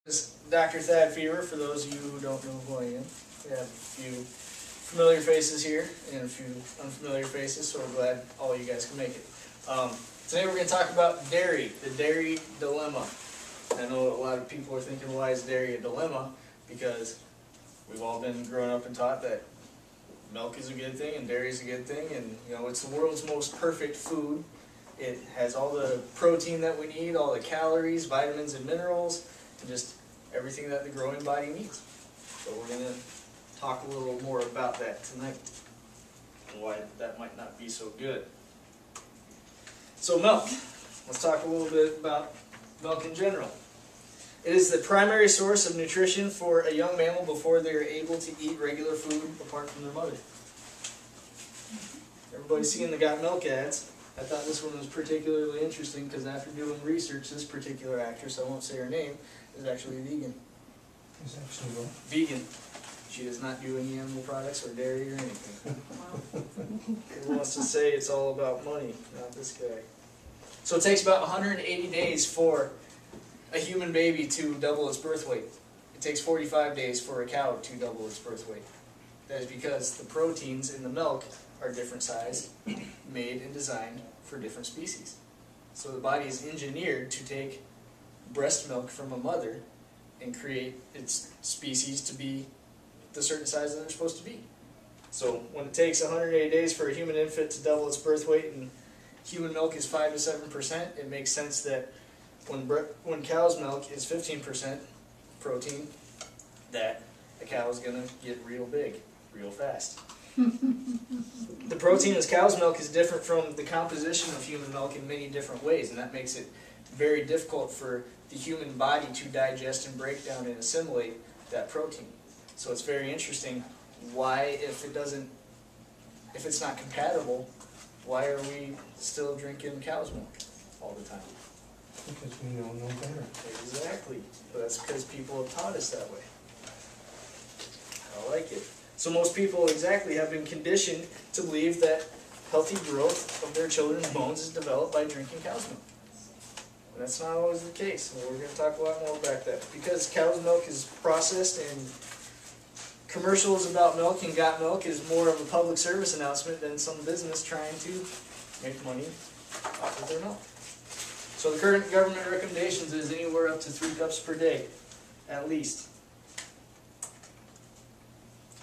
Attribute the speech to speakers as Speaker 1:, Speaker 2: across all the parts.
Speaker 1: This is Dr. Thad Fever, for those of you who don't know who I am. We have a few familiar faces here and a few unfamiliar faces, so we're glad all you guys can make it. Today we're going to talk about dairy, the dairy dilemma. I know a lot of people are thinking, why is dairy a dilemma? Because we've all been growing up and taught that milk is a good thing and dairy is a good thing, and you know, it's the world's most perfect food. It has all the protein that we need, all the calories, vitamins and minerals, and just everything that the growing body needs. So we're going to talk a little more about that tonight and why that might not be so good. So milk. Let's talk a little bit about milk in general. It is the primary source of nutrition for a young mammal before they are able to eat regular food apart from their mother. Everybody's seen the Got Milk ads. I thought this one was particularly interesting because after doing research, this particular actress, I won't say her name, is actually a vegan.
Speaker 2: Is actually what?
Speaker 1: Vegan. She does not do any animal products or dairy or anything. He wants to say it's all about money, not this guy. So it takes about 180 days for a human baby to double its birth weight. It takes 45 days for a cow to double its birth weight. That is because the proteins in the milk are different size, made and designed for different species. So the body is engineered to take breast milk from a mother and create its species to be the certain size that they're supposed to be. So when it takes 180 days for a human infant to double its birth weight and human milk is 5 to 7%, it makes sense that when cow's milk is 15% protein, that a cow is going to get real big, real fast. The protein in cow's milk is different from the composition of human milk in many different ways, and that makes it very difficult for the human body to digest and break down and assimilate that protein. So it's very interesting why, if it's not compatible, why are we still drinking cow's milk all the time?
Speaker 2: Because we know no better.
Speaker 1: Exactly. But that's because people have taught us that way. I like it. So most people exactly have been conditioned to believe that healthy growth of their children's bones is developed by drinking cow's milk. And that's not always the case. And we're going to talk a lot more about that. Because cow's milk is processed and commercials about milk and Got Milk is more of a public service announcement than some business trying to make money off of their milk. So the current government recommendations is anywhere up to 3 cups per day, at least.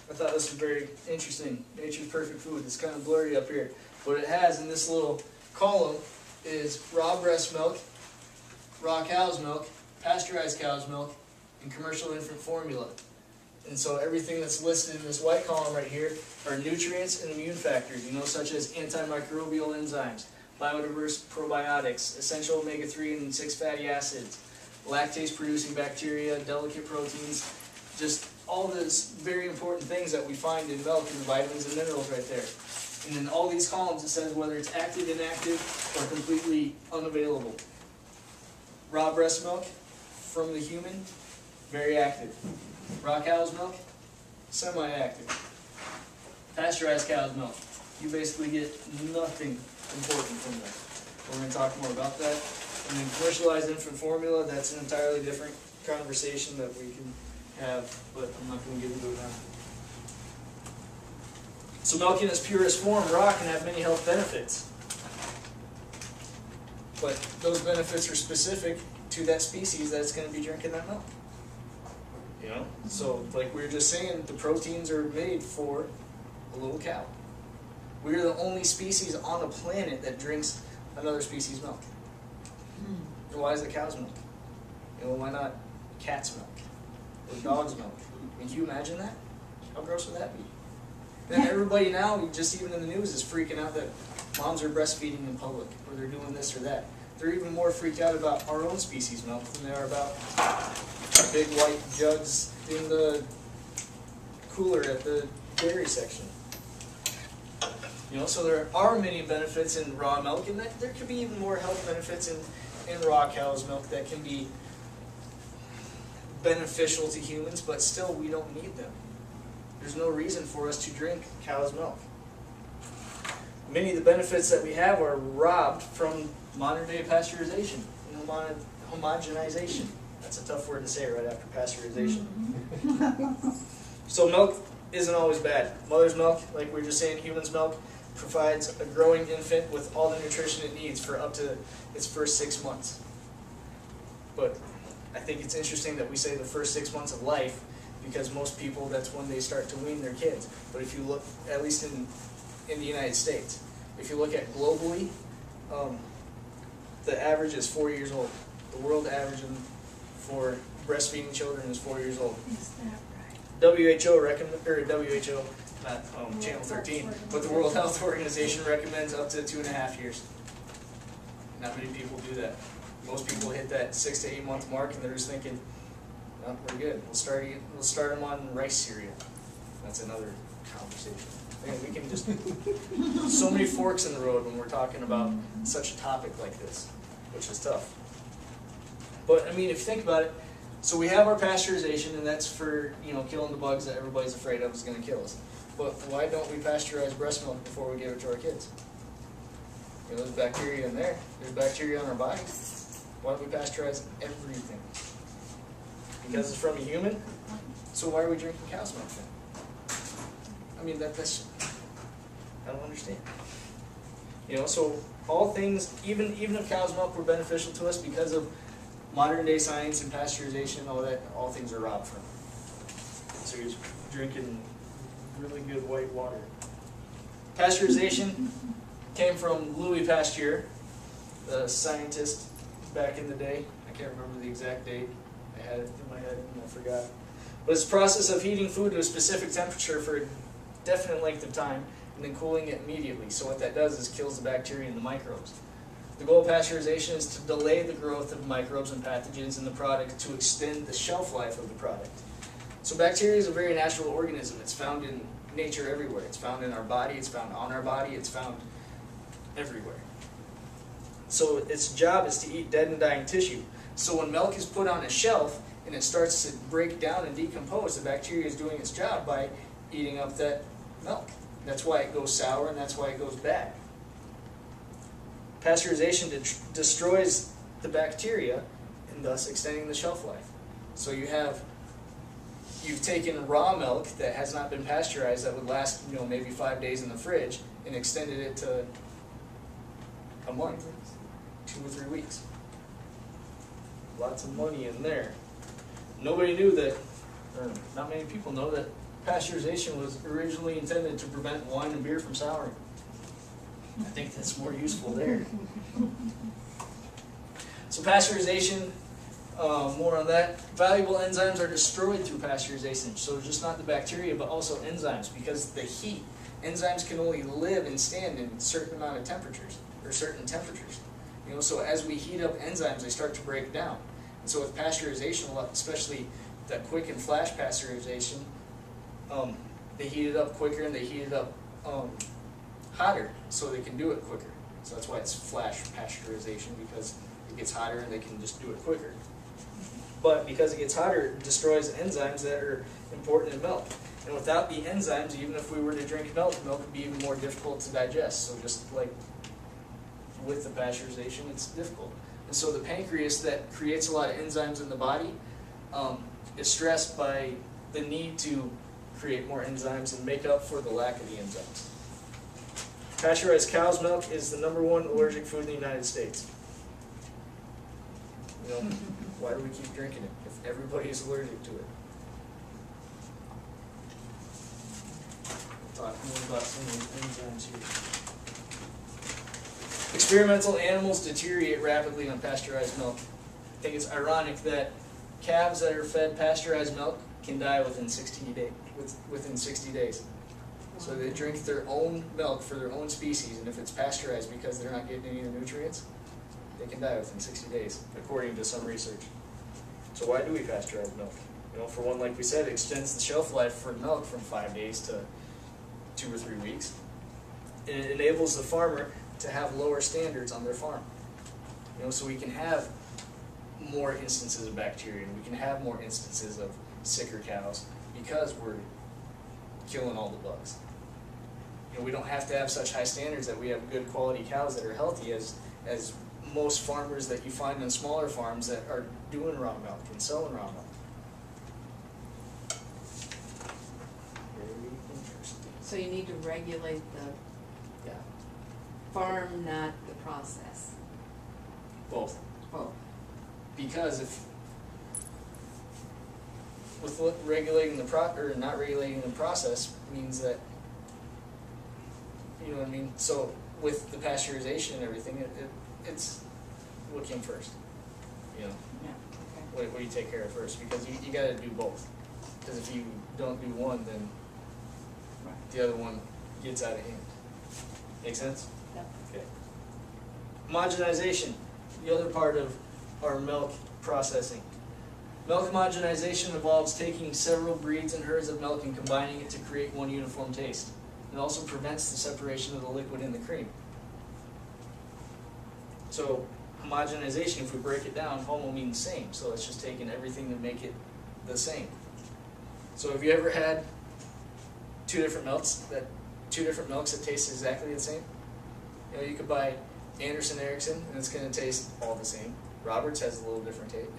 Speaker 1: I thought this was very interesting. Nature's perfect food. It's kind of blurry up here. What it has in this little column is raw breast milk, raw cow's milk, pasteurized cow's milk, and commercial infant formula. And so everything that's listed in this white column right here are nutrients and immune factors, such as antimicrobial enzymes, biodiverse probiotics, essential omega-3 and 6 fatty acids, lactase-producing bacteria, delicate proteins, just all those very important things that we find in milk and the vitamins and minerals right there. And in all these columns it says whether it's active, inactive, or completely unavailable. Raw breast milk from the human, very active. Raw cow's milk, semi-active. Pasteurized cow's milk, you basically get nothing important from that. We're going to talk more about that. And then commercialized infant formula, that's an entirely different conversation that we can have, but I'm not going to get into it now. So milk in its purest form, raw, can have many health benefits. But those benefits are specific to that species that's going to be drinking that milk. So like we were just saying, the proteins are made for a little cow. We're the only species on the planet that drinks another species' milk. And why is it cow's milk? Why not cat's milk or dog's milk? Can you imagine that? How gross would that be? And everybody now, just even in the news, is freaking out that moms are breastfeeding in public, or they're doing this or that. They're even more freaked out about our own species' milk than they are about big white jugs in the cooler at the dairy section. So there are many benefits in raw milk, and there could be even more health benefits in raw cow's milk that can be beneficial to humans, but still we don't need them. There's no reason for us to drink cow's milk. Many of the benefits that we have are robbed from modern day pasteurization and homogenization. That's a tough word to say right after pasteurization. So milk isn't always bad. Mother's milk, like we were just saying, human's milk, provides a growing infant with all the nutrition it needs for up to its first 6 months. But I think it's interesting that we say the first 6 months of life, because most people, that's when they start to wean their kids. But if you look, at least in the United States, if you look at globally, the average is 4 years old. The world average for breastfeeding children is 4 years old.
Speaker 3: Is that right?
Speaker 1: WHO, not Channel 13, but the World Health Organization recommends up to 2.5 years. Not many people do that. Most people hit that 6 to 8 month mark and they're just thinking, oh, we're good. We'll start them on rice cereal. That's another conversation. Man, we can just so many forks in the road when we're talking about such a topic like this, which is tough. But I mean, if you think about it, so we have our pasteurization, and that's for, you know, killing the bugs that everybody's afraid of is going to kill us. But why don't we pasteurize breast milk before we give it to our kids? You know, there's bacteria in there. There's bacteria on our body. Why don't we pasteurize everything? Because it's from a human? So why are we drinking cow's milk then? I mean, that's I don't understand. You know, so all things, even if cow's milk were beneficial to us because of modern day science and pasteurization and all that, all things are robbed from. So you're drinking really good white water. Pasteurization came from Louis Pasteur, the scientist back in the day. I can't remember the exact date. I had it in my head and I forgot. But it's the process of heating food to a specific temperature for a definite length of time and then cooling it immediately. So what that does is kills the bacteria and the microbes. The goal of pasteurization is to delay the growth of microbes and pathogens in the product to extend the shelf life of the product. So bacteria is a very natural organism. It's found in nature everywhere. It's found in our body, it's found on our body, it's found everywhere. So its job is to eat dead and dying tissue. So when milk is put on a shelf and it starts to break down and decompose, the bacteria is doing its job by eating up that milk. That's why it goes sour and that's why it goes bad. Pasteurization destroys the bacteria and thus extending the shelf life. So you've taken raw milk that has not been pasteurized that would last, you know, maybe 5 days in the fridge and extended it to a month, 2 or 3 weeks. Lots of money in there. Nobody knew that, or not many people know that pasteurization was originally intended to prevent wine and beer from souring. I think that's more useful there. So pasteurization, more on that. Valuable enzymes are destroyed through pasteurization. So just not the bacteria, but also enzymes. Because the heat, enzymes can only live and stand in a certain amount of temperatures, or certain temperatures. You know, so as we heat up enzymes, they start to break down. And so with pasteurization, especially that quick and flash pasteurization, they heat it up quicker and they heat it up hotter, so they can do it quicker. So that's why it's flash pasteurization, because it gets hotter and they can just do it quicker. But because it gets hotter, it destroys enzymes that are important in milk. And without the enzymes, even if we were to drink milk, milk would be even more difficult to digest. So just like with the pasteurization, it's difficult. And so the pancreas that creates a lot of enzymes in the body is stressed by the need to create more enzymes and make up for the lack of the enzymes. Pasteurized cow's milk is the #1 allergic food in the United States. You know, why do we keep drinking it if everybody is allergic to it? We'll talk more about some of the enzymes here. Experimental animals deteriorate rapidly on pasteurized milk. I think it's ironic that calves that are fed pasteurized milk can die within 60 days. So they drink their own milk for their own species, and if it's pasteurized because they're not getting any of the nutrients, they can die within 60 days, according to some research. So why do we pasteurize milk? You know, for one, like we said, it extends the shelf life for milk from 5 days to 2 or 3 weeks. And it enables the farmer to have lower standards on their farm. You know, so we can have more instances of bacteria, and we can have more instances of sicker cows because we're killing all the bugs. You know, we don't have to have such high standards that we have good quality cows that are healthy as most farmers that you find on smaller farms that are doing raw milk and selling raw milk. Very interesting.
Speaker 3: So you need to regulate the
Speaker 1: Yeah,
Speaker 3: farm, not the process.
Speaker 1: both.
Speaker 3: Both.
Speaker 1: Because if with regulating the or not regulating the process means that, you know what I mean. So with the pasteurization and everything, it's what came first. You know,
Speaker 3: Yeah. Okay.
Speaker 1: what do you take care of first? Because you got to do both. Because if you don't do one, then
Speaker 3: Right.
Speaker 1: the other one gets out of hand. Make sense?
Speaker 3: Yep.
Speaker 1: Okay. Homogenization, the other part of our milk processing. Milk homogenization involves taking several breeds and herds of milk and combining it to create one uniform taste. It also prevents the separation of the liquid in the cream. So homogenization, if we break it down, homo means same. So it's just taking everything to make it the same. So have you ever had two different milks that taste exactly the same? You know, you could buy Anderson Erickson and it's going to taste all the same. Roberts has a little different taste.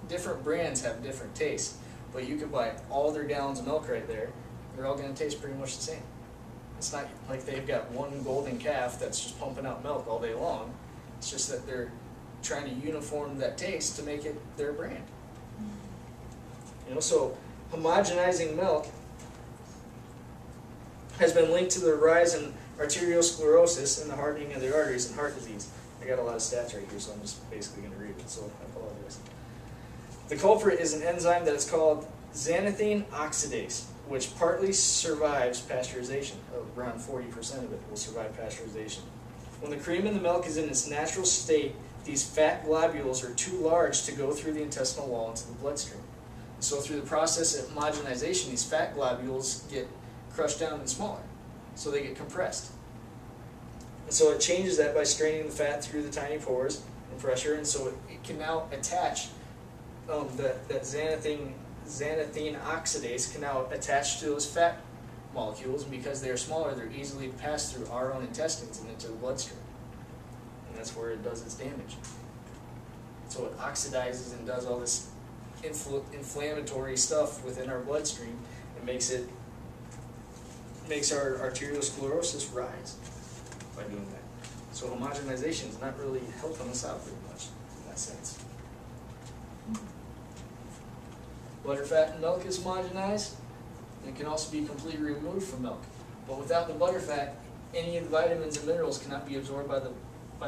Speaker 1: Different brands have different tastes, but you could buy all their gallons of milk right there. They're all going to taste pretty much the same. It's not like they've got one golden calf that's just pumping out milk all day long. It's just that they're trying to uniform that taste to make it their brand. You know, so homogenizing milk has been linked to the rise in arteriosclerosis and the hardening of the arteries and heart disease. I got a lot of stats right here, so I'm just basically going to read it, so I apologize. The culprit is an enzyme that is called xanthine oxidase, which partly survives pasteurization. Around 40% of it will survive pasteurization. When the cream in the milk is in its natural state, these fat globules are too large to go through the intestinal wall into the bloodstream. So through the process of homogenization, these fat globules get crushed down and smaller, so they get compressed. And so it changes that by straining the fat through the tiny pores and pressure, and so it can now attach that xanthine oxidase can now attach to those fat molecules, and because they are smaller, they're easily passed through our own intestines and into the bloodstream. And that's where it does its damage. So it oxidizes and does all this inflammatory stuff within our bloodstream and makes our arteriosclerosis rise by doing that. So homogenization is not really helping us out very much in that sense. Butterfat in milk is homogenized. It can also be completely removed from milk. But without the butterfat, any of the vitamins and minerals cannot be absorbed by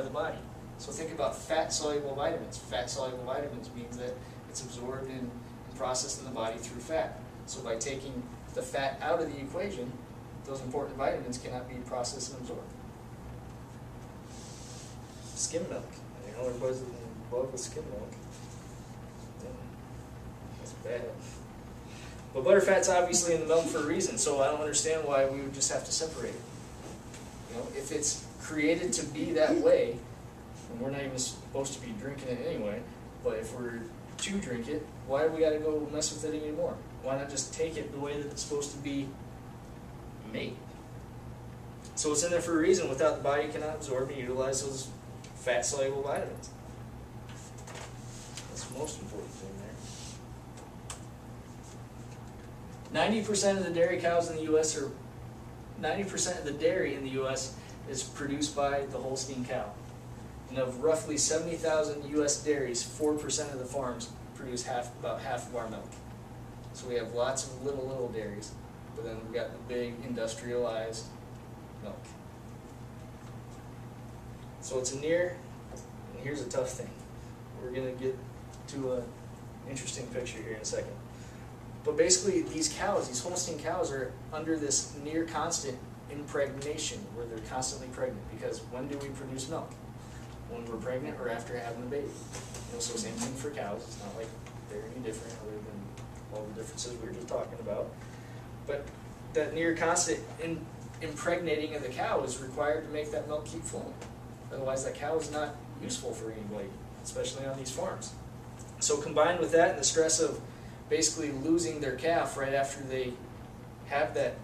Speaker 1: the body. So think about fat-soluble vitamins. Fat-soluble vitamins means that it's absorbed and processed in the body through fat. So by taking the fat out of the equation, those important vitamins cannot be processed and absorbed. Skim milk. I know everybody's in love with skim milk. That's bad. But butterfat's obviously in the milk for a reason, so I don't understand why we would just have to separate it. You know, if it's created to be that way, and we're not even supposed to be drinking it anyway, but if we're to drink it, why do we got to go mess with it anymore? Why not just take it the way that it's supposed to be made? So it's in there for a reason. Without the body cannot absorb and utilize those fat-soluble vitamins. That's the most important thing there. 90% of the dairy cows in the U.S. are 90% of the dairy in the U.S. is produced by the Holstein cow. And of roughly 70,000 U.S. dairies, 4% of the farms produce about half of our milk. So we have lots of little dairies, but then we've got the big industrialized milk. So it's a near, and here's a tough thing. We're going to get to an interesting picture here in a second. But basically these cows, these Holstein cows, are under this near constant impregnation, where they're constantly pregnant. Because when do we produce milk? When we're pregnant or after having a baby. You know, so same thing for cows. It's not like they're any different other than all the differences we were just talking about. But that near constant impregnating of the cow is required to make that milk keep flowing. Otherwise that cow is not useful for anybody, especially on these farms. So combined with that and the stress of basically losing their calf right after they have that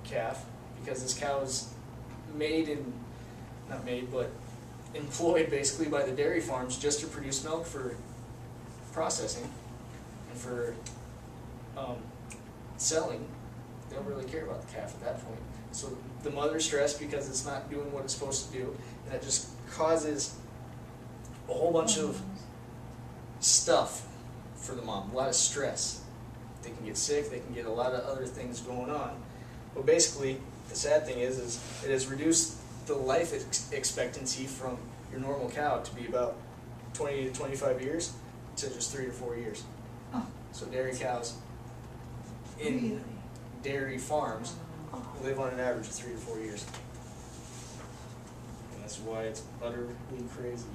Speaker 1: calf, because this cow is employed basically by the dairy farms just to produce milk for processing and for selling, they don't really care about the calf at that point. So the mother's stressed because it's not doing what it's supposed to do, and that just causes a whole bunch of stuff for the mom, a lot of stress. They can get sick, they can get a lot of other things going on. But basically, the sad thing is it has reduced the life expectancy from your normal cow to be about 20 to 25 years to just 3 to 4 years.
Speaker 4: Oh.
Speaker 1: So dairy cows in
Speaker 4: Really?
Speaker 1: dairy farms live on an average of 3 to 4 years. And that's why it's utterly crazy.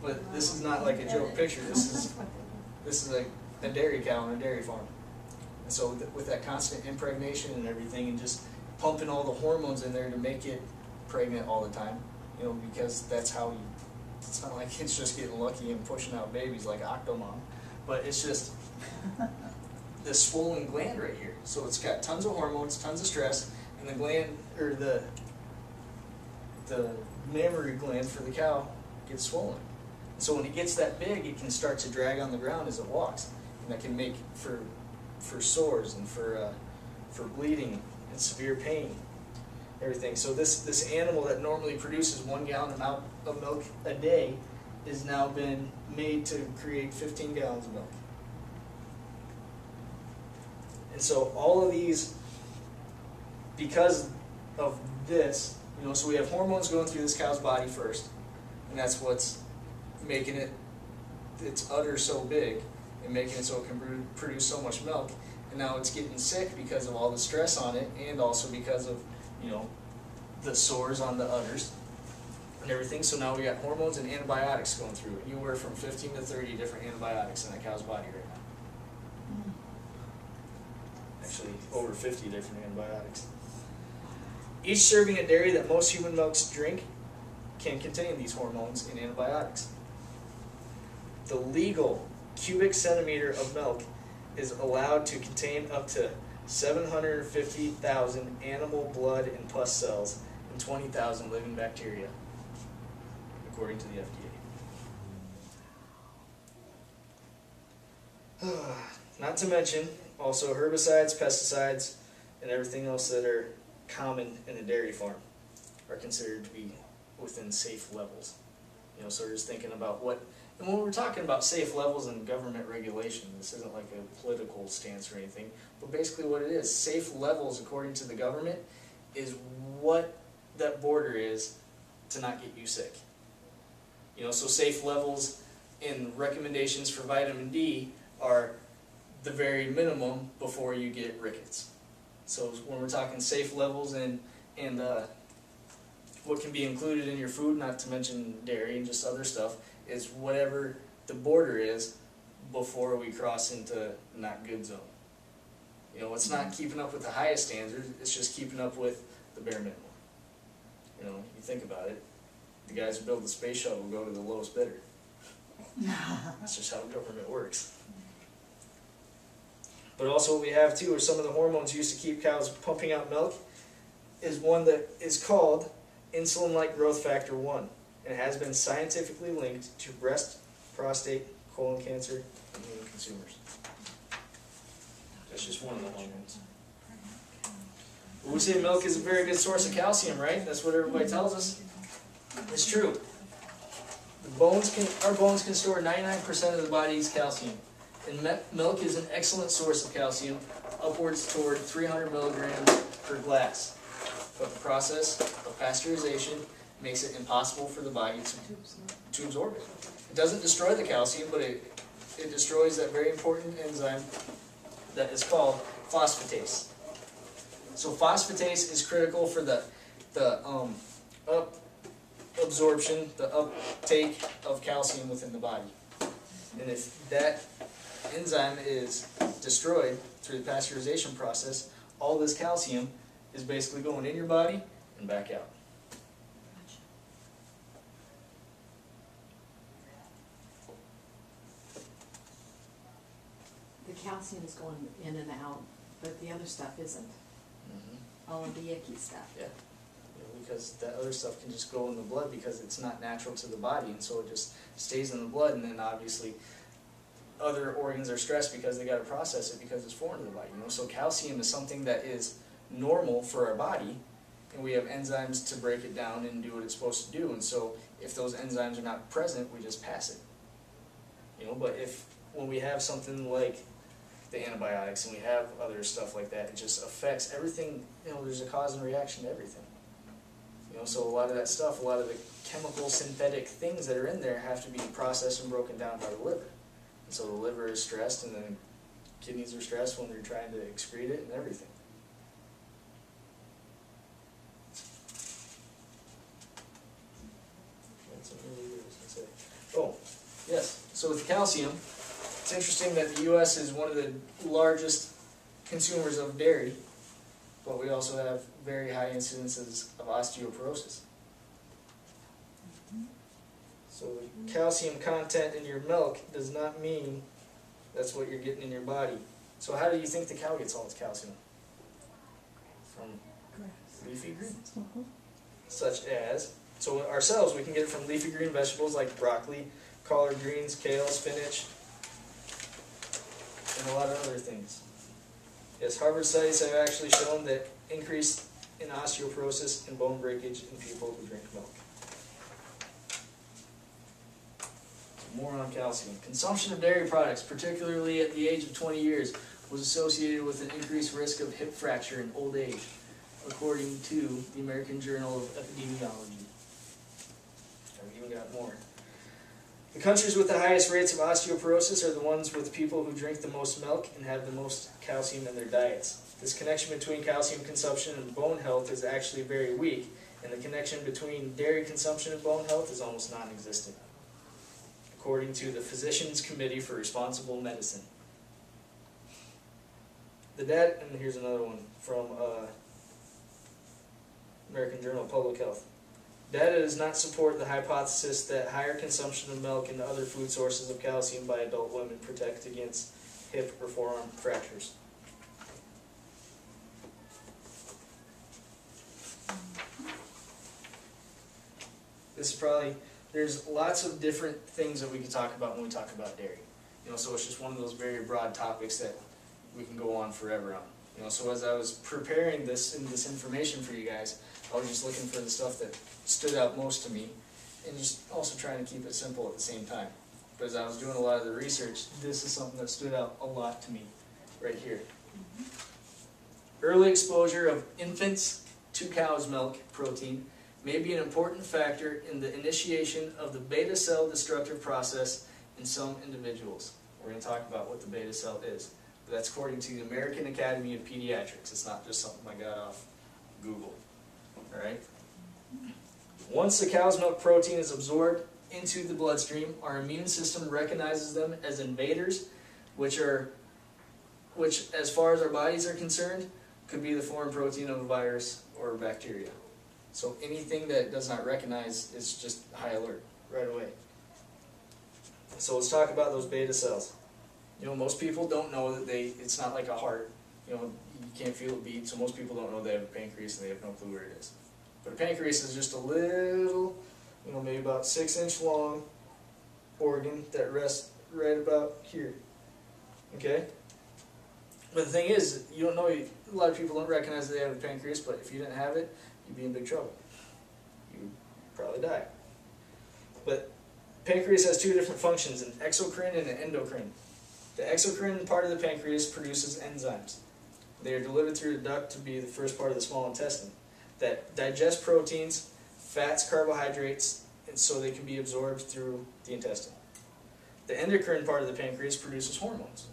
Speaker 1: But this is not like a joke picture. This is a dairy cow on a dairy farm. And so with that constant impregnation and everything, and just pumping all the hormones in there to make it pregnant all the time, you know, because that's how you. It's not like it's just getting lucky and pushing out babies like Octomom, but it's just this swollen gland right here. So it's got tons of hormones, tons of stress, and the gland, or the mammary gland for the cow gets swollen. So when it gets that big, it can start to drag on the ground as it walks, and that can make for sores and for bleeding and severe pain, everything. So this animal that normally produces 1 gallon of milk a day has now been made to create 15 gallons of milk. And so all of these, because of this, you know, so we have hormones going through this cow's body first, and that's what's making its udder so big and making it so it can produce so much milk. And now it's getting sick because of all the stress on it, and also because of, you know, the sores on the udders and everything. So now we got hormones and antibiotics going through it. Anywhere from 15 to 30 different antibiotics in that cow's body right now. Actually, over 50 different antibiotics. Each serving of dairy that most human milks drink can contain these hormones and antibiotics. The legal cubic centimeter of milk is allowed to contain up to 750,000 animal blood and pus cells and 20,000 living bacteria, according to the FDA. Not to mention also herbicides, pesticides, and everything else that are common in a dairy farm are considered to be within safe levels. You know, so we're just thinking about what, and when we're talking about safe levels and government regulation, this isn't like a political stance or anything, but basically what it is, safe levels according to the government is what that border is to not get you sick. You know, so safe levels in recommendations for vitamin D are the very minimum before you get rickets. So when we're talking safe levels and what can be included in your food, not to mention dairy and just other stuff, is whatever the border is before we cross into not good zone. You know, it's not keeping up with the highest standards, it's just keeping up with the bare minimum. You know, you think about it, the guys who build the space shuttle go to the lowest bidder. That's just how government works. But also what we have too are some of the hormones used to keep cows pumping out milk is one that is called insulin-like growth factor 1 and has been scientifically linked to breast, prostate, colon cancer, in human consumers. That's just one of the hormones. We say milk is a very good source of calcium, right? That's what everybody tells us. It's true. Our bones can store 99% of the body's calcium. And milk is an excellent source of calcium, upwards toward 300 milligrams per glass. But the process of pasteurization makes it impossible for the body to absorb it. It doesn't destroy the calcium, but it destroys that very important enzyme that is called phosphatase. So phosphatase is critical for the absorption, the uptake of calcium within the body. And if that enzyme is destroyed through the pasteurization process, all this calcium is basically going in your body and back out.
Speaker 3: The calcium is going in and out, but the other stuff isn't.
Speaker 1: Mm-hmm.
Speaker 3: All of the icky stuff.
Speaker 1: Yeah. because that other stuff can just go in the blood because it's not natural to the body, and so it just stays in the blood, and then obviously other organs are stressed because they got to process it because it's foreign to the body. So calcium is something that is normal for our body, and we have enzymes to break it down and do what it's supposed to do. And so if those enzymes are not present, we just pass it. But when we have something like the antibiotics and we have other stuff like that, it just affects everything. There's a cause and reaction to everything. So a lot of that stuff, a lot of the chemical synthetic things that are in there have to be processed and broken down by the liver. And so the liver is stressed, and then kidneys are stressed when they're trying to excrete it and everything. That's what I really was going to say. Oh, yes. So with calcium, it's interesting that the U.S. is one of the largest consumers of dairy, but we also have very high incidences of osteoporosis. So the calcium content in your milk does not mean that's what you're getting in your body. So how do you think the cow gets all its calcium? From leafy greens. Such as, so ourselves, we can get it from leafy green vegetables like broccoli, collard greens, kale, spinach, and a lot of other things. Yes, Harvard studies have actually shown that increase in osteoporosis and bone breakage in people who drink milk. More on calcium. Consumption of dairy products, particularly at the age of 20 years, was associated with an increased risk of hip fracture in old age, according to the American Journal of Epidemiology. I've even got more. The countries with the highest rates of osteoporosis are the ones with people who drink the most milk and have the most calcium in their diets. This connection between calcium consumption and bone health is actually very weak, and the connection between dairy consumption and bone health is almost non-existent, according to the Physicians Committee for Responsible Medicine. The data, and here's another one from American Journal of Public Health. Data does not support the hypothesis that higher consumption of milk and other food sources of calcium by adult women protect against hip or forearm fractures. This is probably, there's lots of different things that we can talk about when we talk about dairy. So it's just one of those very broad topics that we can go on forever on. So as I was preparing this information for you guys, I was just looking for the stuff that stood out most to me, and just also trying to keep it simple at the same time. But as I was doing a lot of the research, this is something that stood out a lot to me, right here. Early exposure of infants to cow's milk protein may be an important factor in the initiation of the beta cell destructive process in some individuals. We're going to talk about what the beta cell is. But that's according to the American Academy of Pediatrics. It's not just something I got off Google. Alright? Once the cow's milk protein is absorbed into the bloodstream, our immune system recognizes them as invaders, which as far as our bodies are concerned, could be the foreign protein of a virus or a bacteria. So anything that does not recognize is just high alert right away. So let's talk about those beta cells. Most people don't know that it's not like a heart. You can't feel it beat, so most people don't know they have a pancreas and they have no clue where it is. But a pancreas is just a little, maybe about 6-inch long organ that rests right about here. Okay? But the thing is, you don't know, a lot of people don't recognize that they have a pancreas, but if you didn't have it, you'd be in big trouble. You'd probably die. But pancreas has two different functions, an exocrine and an endocrine. The exocrine part of the pancreas produces enzymes. They are delivered through the duct to be the first part of the small intestine that digest proteins, fats, carbohydrates, and so they can be absorbed through the intestine. The endocrine part of the pancreas produces hormones.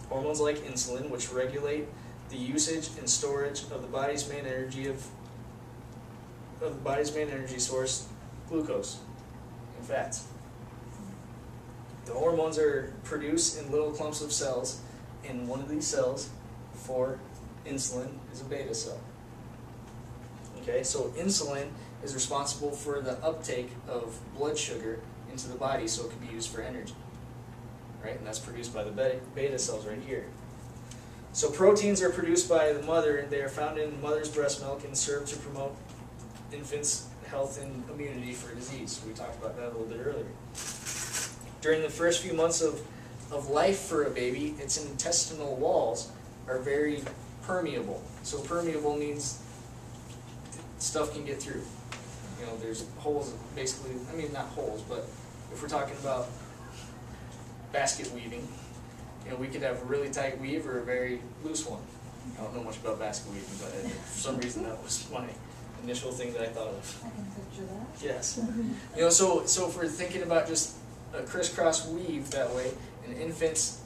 Speaker 1: Hormones like insulin, which regulate the usage and storage of the body's main energy source, glucose and fats. The hormones are produced in little clumps of cells, and one of these cells for insulin is a beta cell. Okay, so insulin is responsible for the uptake of blood sugar into the body so it can be used for energy. Right, and that's produced by the beta cells right here. So proteins are produced by the mother, and they are found in the mother's breast milk and serve to promote infants' health and immunity for disease. We talked about that a little bit earlier. During the first few months of life for a baby, its intestinal walls are very permeable. So permeable means stuff can get through. You know, there's holes, basically, I mean not holes, but if we're talking about basket weaving, you know, we could have a really tight weave or a very loose one. I don't know much about basket weaving, but for some reason that was my initial thing that I thought of.
Speaker 4: I can picture that.
Speaker 1: Yes. You know, so if we're thinking about just a crisscross weave that way, an infant's,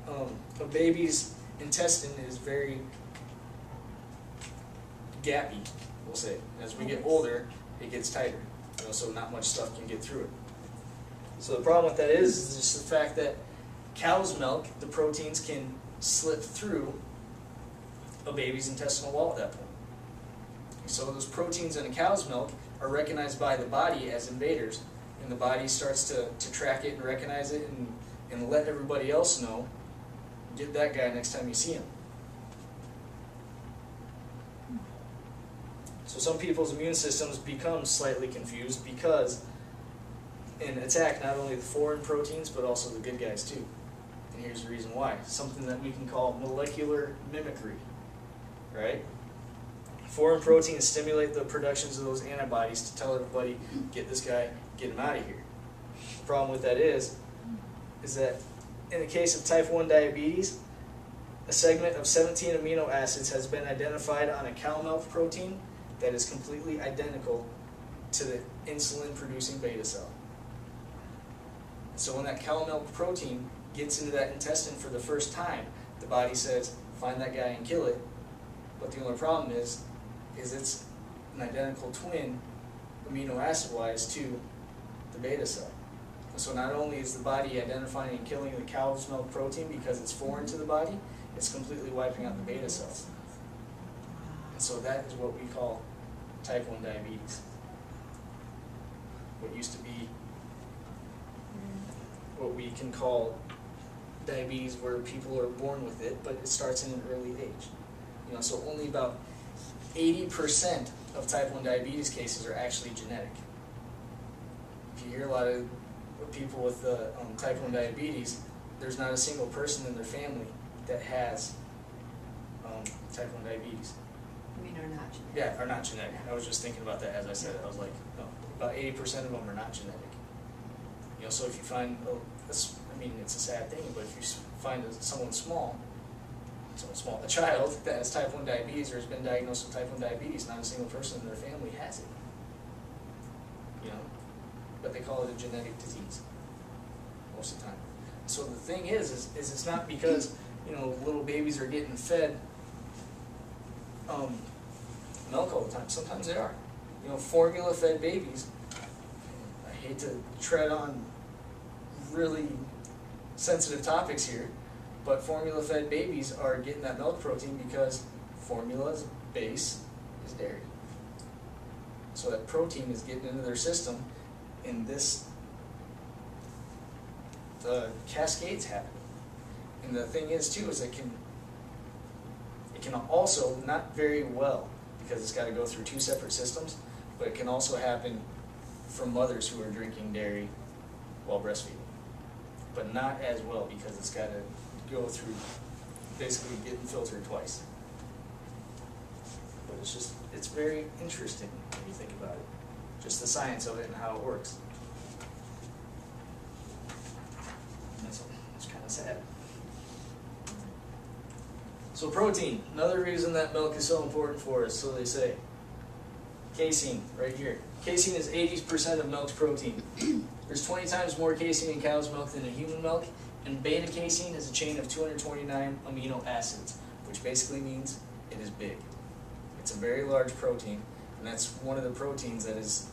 Speaker 1: a baby's intestine is very gappy, we'll say. As we get older, it gets tighter, you know, so not much stuff can get through it. So the problem with that is just the fact that cow's milk, the proteins can slip through a baby's intestinal wall at that point. So those proteins in a cow's milk are recognized by the body as invaders, and the body starts to track it and recognize it and let everybody else know, get that guy next time you see him. So some people's immune systems become slightly confused because and attack not only the foreign proteins but also the good guys too. And here's the reason why. Something that we can call molecular mimicry, right? Foreign proteins stimulate the productions of those antibodies to tell everybody, get this guy, get him out of here. The problem with that is that in the case of type 1 diabetes, a segment of 17 amino acids has been identified on a cow milk protein that is completely identical to the insulin-producing beta cell. So when that cow milk protein gets into that intestine for the first time, the body says, find that guy and kill it. But the only problem is it's an identical twin, amino acid-wise, to the beta cell. And so not only is the body identifying and killing the cow's milk protein because it's foreign to the body, it's completely wiping out the beta cells. And so that is what we call type 1 diabetes. What used to be what we can call diabetes, where people are born with it, but it starts in an early age. You know, so only about 80% of type 1 diabetes cases are actually genetic. If you hear a lot of people with type 1 diabetes, there's not a single person in their family that has type 1 diabetes.
Speaker 3: I mean, are not genetic.
Speaker 1: Yeah, are not genetic. I was just thinking about that as I said it. I was like, no, about 80% of them are not genetic. You know, so if you find, I mean, it's a sad thing, but if you find someone small, a child that has type 1 diabetes or has been diagnosed with type 1 diabetes, not a single person in their family has it. You know, but they call it a genetic disease most of the time. So the thing is it's not because, you know, little babies are getting fed milk all the time. Sometimes they are. You know, formula-fed babies, I hate to tread on really sensitive topics here, but formula-fed babies are getting that milk protein because formula's base is dairy. So that protein is getting into their system, and the cascades happen. And the thing is too, is it can also, not very well, because it's got to go through two separate systems, but it can also happen from mothers who are drinking dairy while breastfeeding. But not as well, because it's got to go through, basically getting filtered twice. But it's very interesting when you think about it. Just the science of it and how it works. It's kind of sad. So protein, another reason that milk is so important for us, so they say. Casein, right here. Casein is 80% of milk's protein. There's 20 times more casein in cow's milk than in human milk, and beta-casein is a chain of 229 amino acids, which basically means it is big. It's a very large protein, and that's one of the proteins that is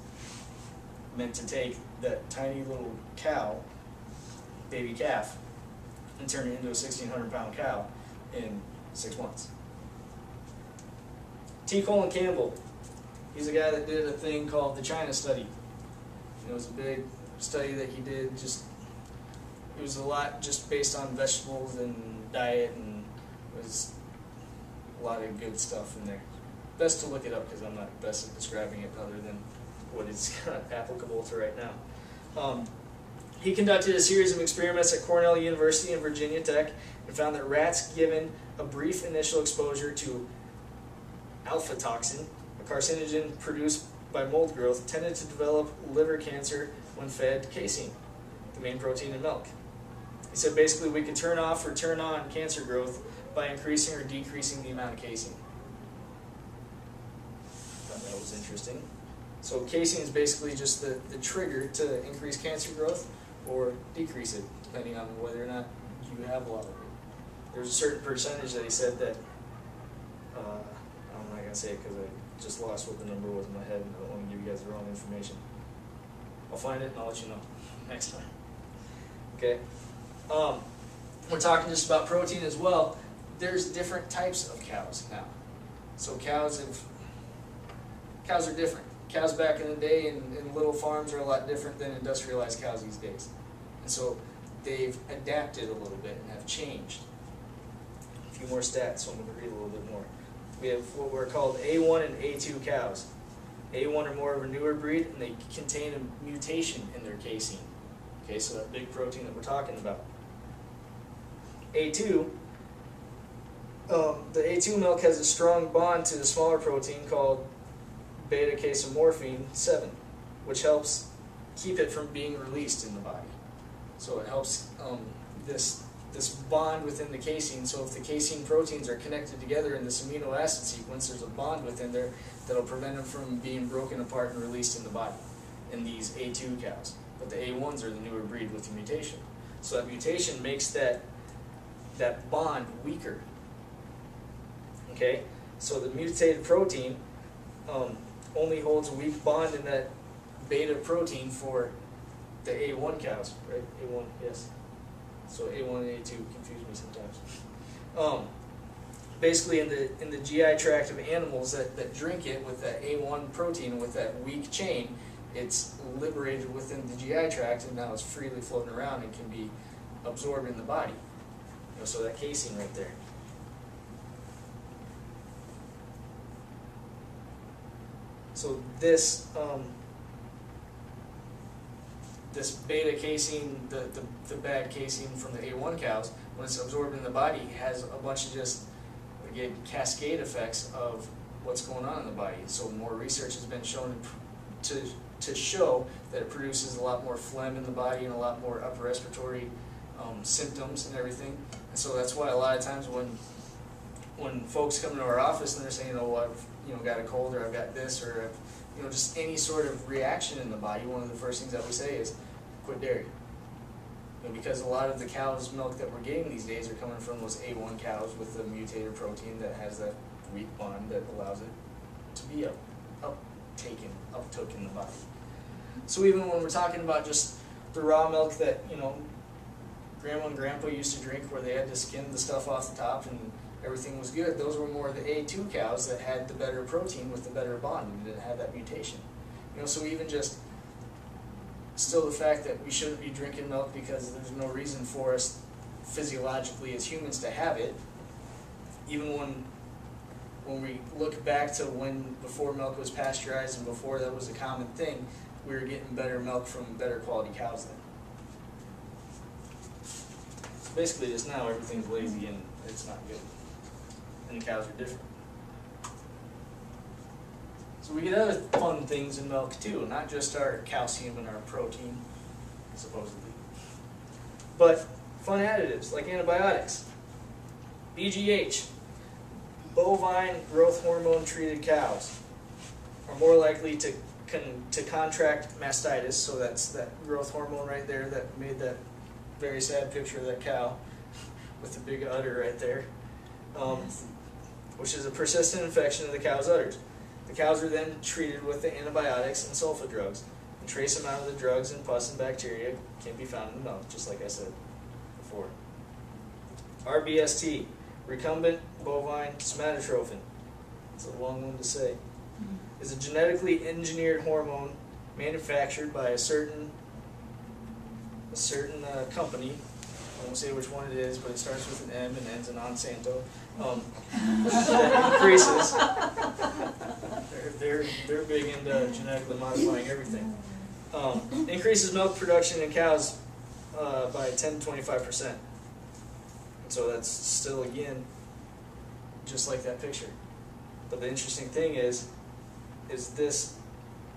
Speaker 1: meant to take that tiny little cow, baby calf, and turn it into a 1,600-pound cow in 6 months. T. Colin Campbell, he's a guy that did a thing called the China study. It was a big study that he did. It was a lot just based on vegetables and diet, and it was a lot of good stuff in there. best to look it up because I'm not best at describing it other than what is applicable to right now. He conducted a series of experiments at Cornell University and Virginia Tech and found that rats given a brief initial exposure to alpha toxin, a carcinogen produced by mold growth, tended to develop liver cancer when fed casein, the main protein in milk. He said basically we could turn off or turn on cancer growth by increasing or decreasing the amount of casein. Thought that was interesting. So casein is basically just the trigger to increase cancer growth or decrease it, depending on whether or not you have a lot of it. There's a certain percentage that he said that, I'm not going to say it because I just lost what the number was in my head and I don't want to give you guys the wrong information. I'll find it and I'll let you know next time. Okay. We're talking just about protein as well. There's different types of cows now. So cows are different. Cows back in the day in little farms are a lot different than industrialized cows these days. And so they've adapted a little bit and have changed. A few more stats, so I'm going to read a little bit more. We have what were called A1 and A2 cows. A1 are more of a newer breed and they contain a mutation in their casein. Okay, so that big protein that we're talking about. A2, the A2 milk has a strong bond to the smaller protein called beta-casomorphine 7, which helps keep it from being released in the body. So it helps this bond within the casein. So if the casein proteins are connected together in this amino acid sequence, there's a bond within there that'll prevent them from being broken apart and released in the body in these A2 cows. But the A1s are the newer breed with the mutation. So that mutation makes that bond weaker. Okay? So the mutated protein only holds a weak bond in that beta protein for the A1 cows, right? A1, yes. So A1 and A2 confuse me sometimes. Basically, in the GI tract of animals that drink it with that A1 protein, with that weak chain, it's liberated within the GI tract, and now it's freely floating around and can be absorbed in the body. You know, so that casein right there. So this this beta casein, the bad casein from the A1 cows, when it's absorbed in the body, has a bunch of just, again, cascade effects of what's going on in the body. So more research has been shown to show that it produces a lot more phlegm in the body and a lot more upper respiratory symptoms and everything. And so that's why a lot of times when folks come into our office and they're saying, oh, well, I've got a cold, or I've got this, or just any sort of reaction in the body, one of the first things that we say is quit dairy. Because a lot of the cow's milk that we're getting these days are coming from those A1 cows with the mutated protein that has that weak bond that allows it to be uptook in the body. So even when we're talking about just the raw milk that Grandma and Grandpa used to drink, where they had to skim the stuff off the top and everything was good, those were more the A2 cows that had the better protein with the better bond and didn't have that mutation. So even just still the fact that we shouldn't be drinking milk because there's no reason for us physiologically as humans to have it, even when we look back to before milk was pasteurized and before that was a common thing, we were getting better milk from better quality cows then. So basically just now everything's lazy and it's not good. And the cows are different. So we get other fun things in milk too, not just our calcium and our protein, supposedly, but fun additives like antibiotics. BGH, bovine growth hormone treated cows, are more likely to contract mastitis, so that's that growth hormone right there that made that very sad picture of that cow with the big udder right there. Which is a persistent infection of the cow's udders. The cows are then treated with the antibiotics and sulfa drugs, and trace amount of the drugs and pus and bacteria can be found in the milk, just like I said before. RBST, recombinant bovine somatotrophin, it's a long one to say, is a genetically engineered hormone manufactured by a certain company I won't say which one it is, but it starts with an M and ends in Monsanto. That increases. They're big into genetically modifying everything. Increases milk production in cows by 10 to 25%. And so that's still, again, just like that picture. But the interesting thing is this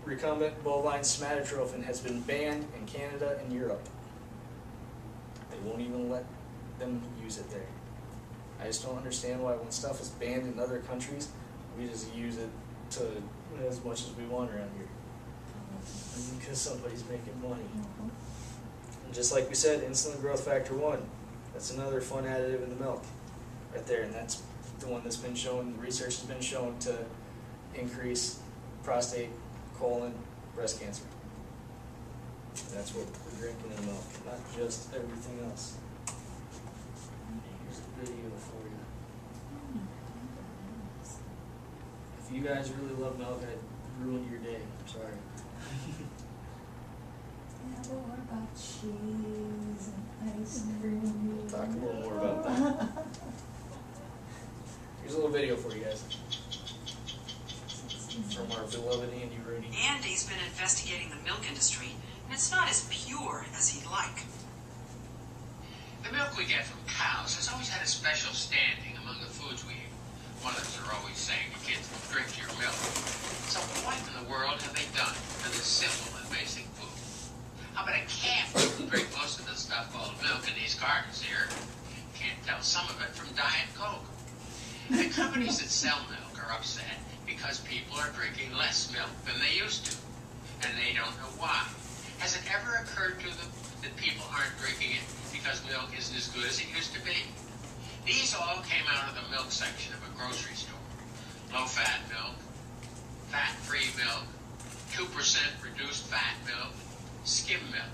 Speaker 1: recumbent bovine somatotrophin has been banned in Canada and Europe. They won't even let them use it there. I just don't understand why when stuff is banned in other countries, we just use it to as much as we want around here. Because somebody's making money. And just like we said, insulin growth factor 1. That's another fun additive in the milk right there. And that's the one that's been shown, research has been shown to increase prostate, colon, breast cancer. And that's what we're drinking in milk, not just everything else. Here's a video for you. If you guys really love milk, I'd ruin your day. I'm sorry.
Speaker 4: Yeah, but what about cheese and ice cream?
Speaker 1: We'll talk a little more about that. Here's a little video for you guys. From our beloved Andy Rooney.
Speaker 5: Andy's been investigating the milk industry, and it's not as pure as he'd like.
Speaker 6: The milk we get from cows has always had a special standing among the foods we eat. Mothers are always saying to kids, drink your milk. So what in the world have they done to this simple and basic food? How about a calf who drink most of the stuff called milk in these cartons here? Can't tell some of it from Diet Coke. And the companies that sell milk are upset because people are drinking less milk than they used to. And they don't know why. Has it ever occurred to them that people aren't drinking it because milk isn't as good as it used to be? These all came out of the milk section of a grocery store. Low-fat milk, fat-free milk, 2% reduced fat milk, skim milk.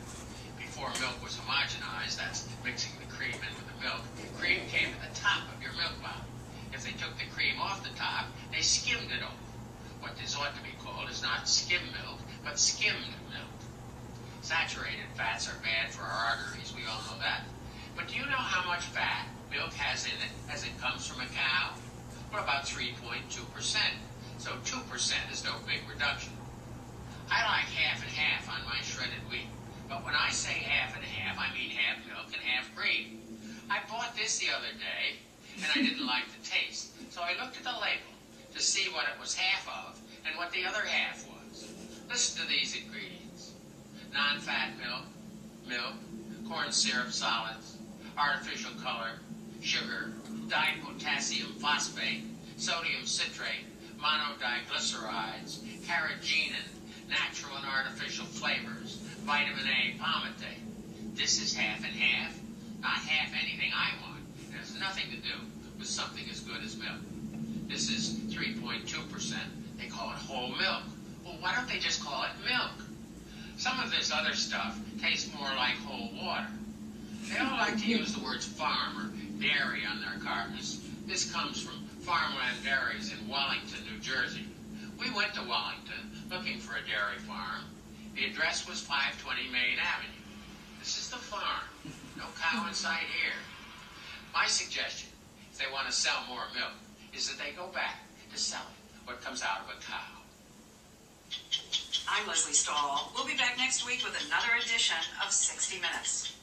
Speaker 6: Before milk was homogenized, that's mixing the cream in with the milk, cream came to the top of your milk bottle. If they took the cream off the top, they skimmed it off. What this ought to be called is not skim milk, but skimmed milk. Saturated fats are bad for our arteries, we all know that. But do you know how much fat milk has in it as it comes from a cow? Well, about 3.2%. So 2% is no big reduction. I like half and half on my shredded wheat. But when I say half and half, I mean half milk and half cream. I bought this the other day, and I didn't like the taste. So I looked at the label to see what it was half of and what the other half was. Listen to these ingredients. Non-fat milk, milk, corn syrup solids, artificial color, sugar, dipotassium phosphate, sodium citrate, monodiglycerides, carrageenan, natural and artificial flavors, vitamin A palmitate. This is half and half, not half anything I want. It has nothing to do with something as good as milk. This is 3.2%. They call it whole milk. Well, why don't they just call it milk? Some of this other stuff tastes more like whole water. They all like to use the words farm or dairy on their cartons. This comes from Farmland Dairies in Wallington, New Jersey. We went to Wallington looking for a dairy farm. The address was 520 Main Avenue. This is the farm. No cow in sight here. My suggestion, if they want to sell more milk, is that they go back to selling what comes out of a cow.
Speaker 5: I'm Leslie Stahl. We'll be back next week with another edition of 60 Minutes.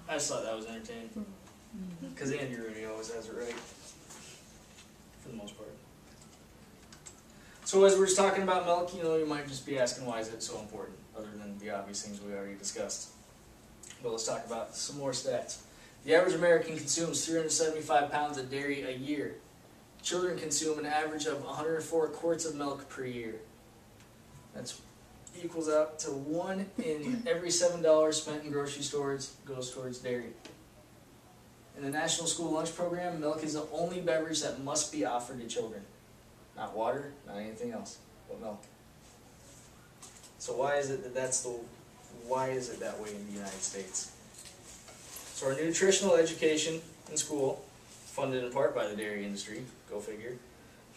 Speaker 1: I just thought that was entertaining. Because Andy Rooney always has it right. For the most part. So as we're just talking about milk, you might just be asking why is it so important, other than the obvious things we already discussed. But let's talk about some more stats. The average American consumes 375 pounds of dairy a year. Children consume an average of 104 quarts of milk per year. That equals out to 1 in every $7 spent in grocery stores goes towards dairy. In the National School Lunch Program, milk is the only beverage that must be offered to children. Not water, not anything else, but milk. So why is it why is it that way in the United States? So our nutritional education in school, funded in part by the dairy industry, go figure,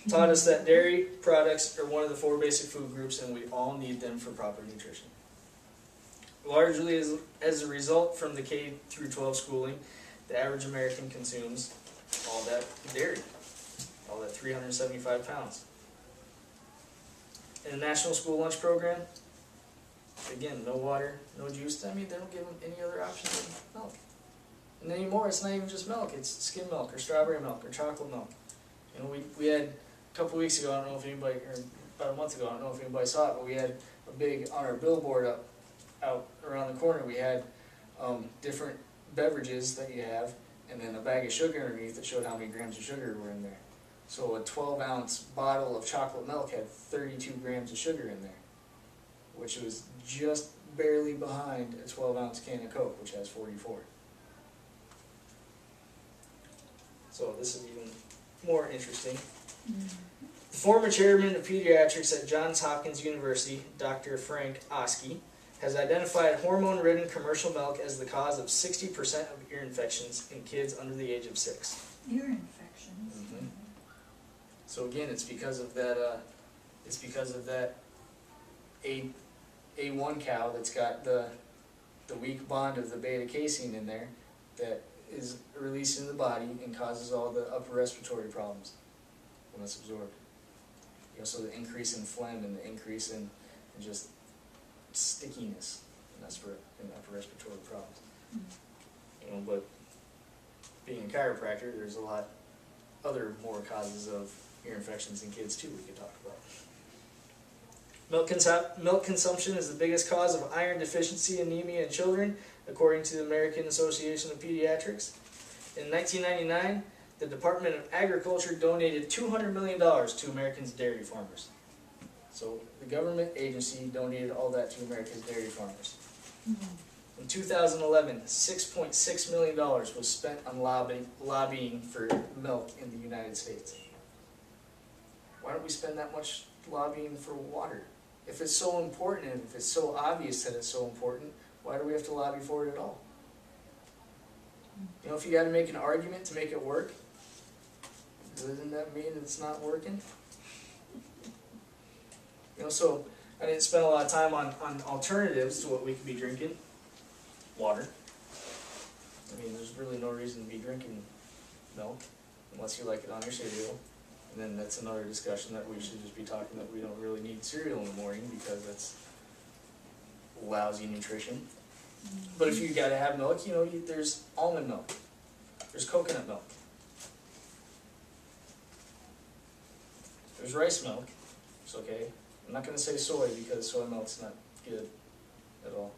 Speaker 1: taught us that dairy products are one of the 4 basic food groups and we all need them for proper nutrition. Largely as a result from the K through 12 schooling, the average American consumes all that dairy, all that 375 pounds. In the National School Lunch Program, again, no water, no juice. I mean, they don't give them any other option than milk. And anymore, it's not even just milk. It's skim milk or strawberry milk or chocolate milk. You know, we had a couple weeks ago, I don't know if anybody, or about a month ago, I don't know if anybody saw it, but we had a big, on our billboard out around the corner, we had different beverages that you have, and then a bag of sugar underneath that showed how many grams of sugar were in there. So a 12-ounce bottle of chocolate milk had 32 grams of sugar in there, which was just barely behind a 12-ounce can of Coke, which has 44. So this is even more interesting. The former chairman of pediatrics at Johns Hopkins University, Dr. Frank Oski, has identified hormone-ridden commercial milk as the cause of 60% of ear infections in kids under the age of 6.
Speaker 4: Ear infections.
Speaker 1: Mm-hmm. So again, it's because of that. A1 cow that's got the weak bond of the beta casein in there that is released in the body and causes all the upper respiratory problems when it's absorbed. You know, so the increase in phlegm and the increase in just stickiness and upper respiratory problems. You know, but being a chiropractor, there's a lot other more causes of ear infections in kids too we could talk about. Milk consumption is the biggest cause of iron deficiency anemia in children, according to the American Association of Pediatrics. In 1999, the Department of Agriculture donated $200 million to Americans' dairy farmers. So the government agency donated all that to America's dairy farmers. In 2011, $6.6 million was spent on lobbying for milk in the United States. Why don't we spend that much lobbying for water? If it's so important and if it's so obvious that it's so important, why do we have to lobby for it at all? You know, if you got to make an argument to make it work, doesn't that mean it's not working? You know, so I didn't spend a lot of time on alternatives to what we could be drinking. Water. I mean, there's really no reason to be drinking milk unless you like it on your cereal. And then that's another discussion that we should just be talking that we don't really need cereal in the morning because that's lousy nutrition. But if you got to have milk, you know, there's almond milk. There's coconut milk. There's rice milk. It's okay. I'm not going to say soy because soy milk's not good at all.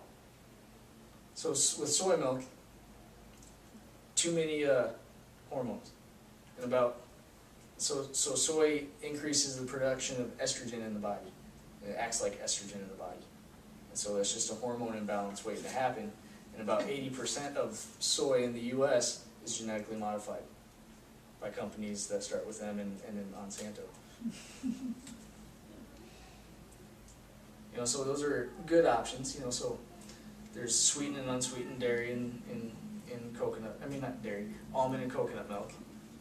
Speaker 1: So with soy milk, too many hormones. And so soy increases the production of estrogen in the body. It acts like estrogen in the body. And so that's just a hormone imbalance waiting to happen. And about 80% of soy in the U.S. is genetically modified by companies that start with M and then Monsanto. You know, so those are good options. You know, so there's sweetened and unsweetened dairy in coconut. I mean, not dairy, almond and coconut milk.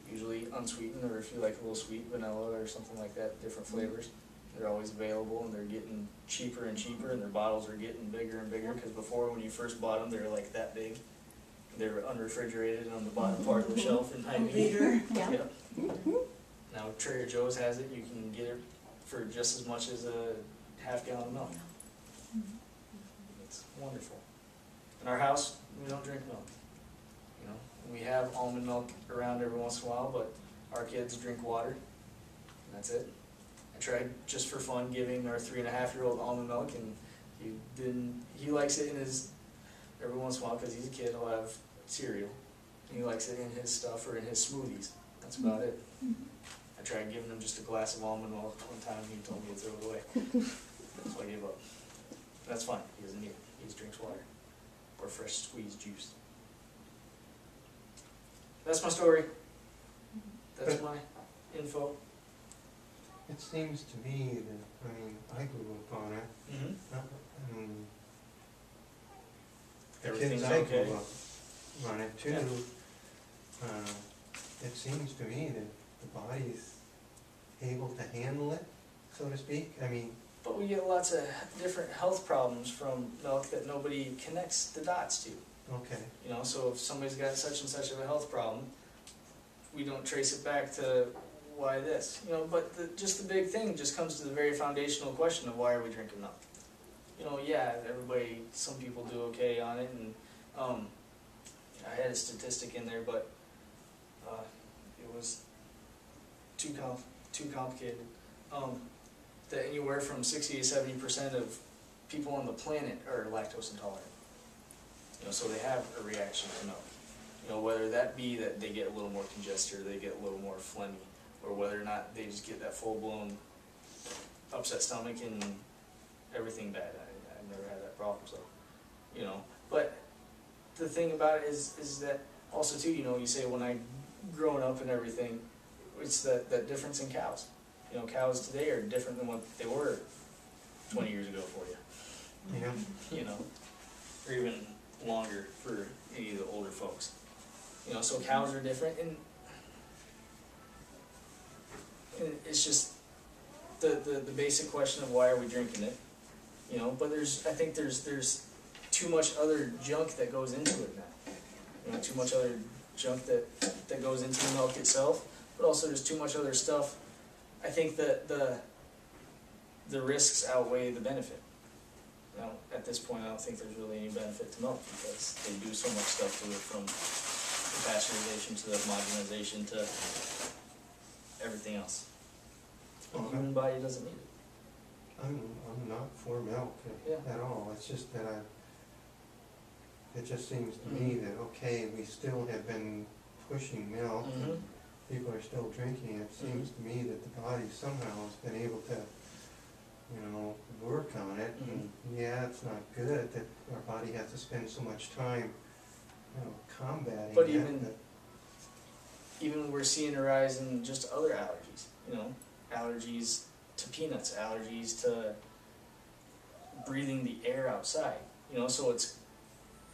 Speaker 1: Usually unsweetened, or if you like a little sweet, vanilla or something like that, different flavors. They're always available, and they're getting cheaper and cheaper, and their bottles are getting bigger and bigger, because before, when you first bought them, they were like that big. They were unrefrigerated on the bottom part of the shelf in high heat.
Speaker 4: Yeah.
Speaker 1: Now Trader Joe's has it. You can get it for just as much as a half-gallon of milk. It's wonderful. In our house, we don't drink milk. You know, we have almond milk around every once in a while, but our kids drink water, and that's it. I tried just for fun giving our 3.5-year-old almond milk, and he likes it in his, every once in a while, because he's a kid, he'll have cereal. He likes it in his stuff or in his smoothies. That's about it. I tried giving him just a glass of almond milk one time, and he told me to throw it away. So I gave up. That's fine. He doesn't need it. He just drinks water or fresh squeezed juice. That's my story. That's my info.
Speaker 2: It seems to me that, I mean, I grew up on it. I mean, the
Speaker 1: Everything's
Speaker 2: kids I
Speaker 1: okay.
Speaker 2: grew up on it too.
Speaker 1: Yeah.
Speaker 2: It seems to me that the body's able to handle it, so to speak. I mean,
Speaker 1: But we get lots of different health problems from milk that nobody connects the dots to.
Speaker 2: Okay.
Speaker 1: You know, so if somebody's got such and such of a health problem, we don't trace it back to why this. You know, but just the big thing just comes to the very foundational question of why are we drinking milk? You know, yeah, everybody, some people do okay on it, and I had a statistic in there, but it was too complicated. That anywhere from 60 to 70% of people on the planet are lactose intolerant. You know, so they have a reaction to milk. You know, whether that be that they get a little more congested, or they get a little more phlegmy, or whether or not they just get that full-blown upset stomach and everything bad. I've never had that problem, so, you know. But the thing about it is that also too, you know, you say when I growing up and everything, it's that difference in cows. You know, cows today are different than what they were 20 years ago for you.
Speaker 2: Yeah.
Speaker 1: You know, or even longer for any of the older folks. You know, so cows are different, and it's just the basic question of why are we drinking it. You know, but I think there's too much other junk that goes into it now. You know, too much other junk that goes into the milk itself, but also there's too much other stuff. I think that the risks outweigh the benefit. You know, at this point, I don't think there's really any benefit to milk because they do so much stuff to it, from the pasteurization to the modernization to everything else. The human body doesn't need it.
Speaker 2: I'm not for milk
Speaker 1: Yeah.
Speaker 2: at all. It's just that it just seems to me that, okay, we still have been pushing milk, and people are still drinking it. It seems to me that the body somehow has been able to, you know, work on it. And yeah, it's not good that our body has to spend so much time, you know, combating
Speaker 1: But
Speaker 2: it.
Speaker 1: even we're seeing a rise in just other allergies. You know, allergies to peanuts, allergies to breathing the air outside. You know, so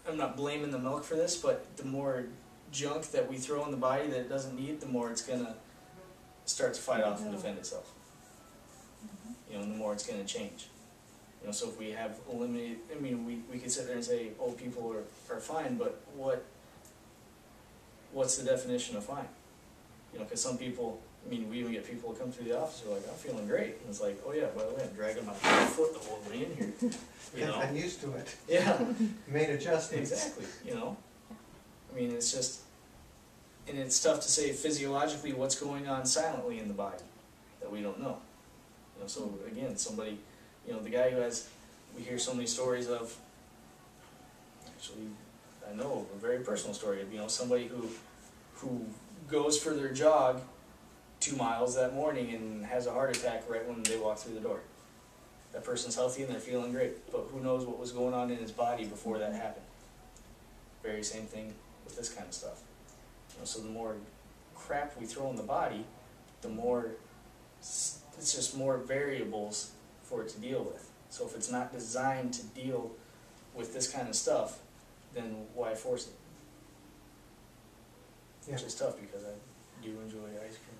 Speaker 1: I'm not blaming the milk for this, but the more junk that we throw in the body that it doesn't need, the more it's gonna start to fight off and defend itself. You know, and the more it's gonna change. You know, so if we have eliminated, I mean, we could sit there and say old people are fine, but what's the definition of fine? You know, because some people, I mean, we even get people who come through the office who are like, I'm feeling great. And it's like, oh yeah, by the way, I'm dragging my foot the whole way in here. You know?
Speaker 2: I'm used to it.
Speaker 1: Yeah.
Speaker 2: Made adjustments.
Speaker 1: Exactly, you know? I mean, it's just, and it's tough to say physiologically what's going on silently in the body that we don't know. You know, so again, somebody, you know, the guy who we hear so many stories of, actually, I know a very personal story of, you know, somebody who goes for their jog 2 miles that morning and has a heart attack right when they walk through the door. That person's healthy and they're feeling great, but who knows what was going on in his body before that happened. Very same thing with this kind of stuff. You know, so the more crap we throw in the body, the more, it's just more variables for it to deal with. So if it's not designed to deal with this kind of stuff, then why force it?
Speaker 2: Yeah.
Speaker 1: Which is tough because I do enjoy ice cream.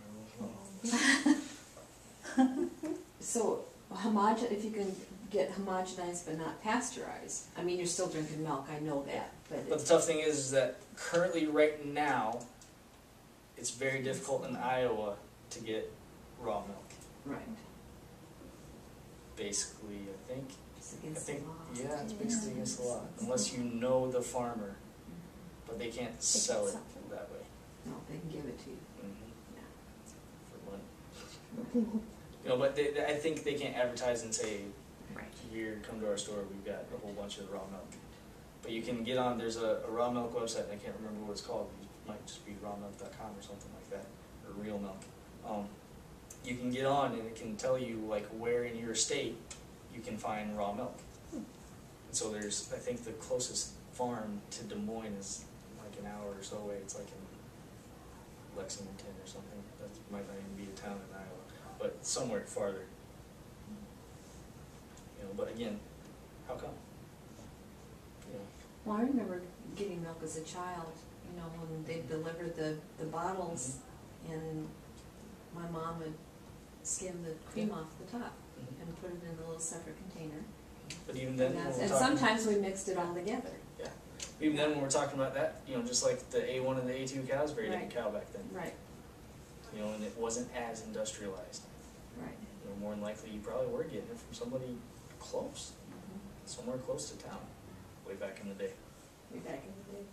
Speaker 3: So, if you can get homogenized but not pasteurized, I mean, you're still drinking milk, I know that,
Speaker 1: But the tough thing is that currently, right now, it's very difficult in Iowa to get raw milk.
Speaker 3: right,
Speaker 1: Basically, I think.
Speaker 3: it's against the law.
Speaker 1: Yeah, it's basically against the law, unless you know the farmer, but they can't sell it that way.
Speaker 3: No, they can give it to you.
Speaker 1: For money. You know, but I think they can't advertise and say,
Speaker 3: Right.
Speaker 1: here, come to our store, we've got a whole bunch of raw milk. But you can get on, there's a raw milk website, and I can't remember what it's called, it might just be rawmilk.com or something like that, or real milk. You can get on and it can tell you like where in your state you can find raw milk. And so there's, I think the closest farm to Des Moines is like an hour or so away, it's like in Lexington or something, that might not even be a town in Iowa, but somewhere farther. You know, but again, how come? You know.
Speaker 3: Well, I remember getting milk as a child, you know, when they delivered the bottles, and my mom would skim the cream off the top. and put it in a little separate container.
Speaker 1: But even then, when we're
Speaker 3: And
Speaker 1: talking,
Speaker 3: sometimes we mixed it all together.
Speaker 1: even then when we're talking about that, you know, just like the A1 and the A2 cows, very different cow back then.
Speaker 3: Right,
Speaker 1: You know, and it wasn't as industrialized.
Speaker 3: right.
Speaker 1: You know, more than likely you probably were getting it from somebody close, somewhere close to town, way back in the day.
Speaker 3: Way back in the day.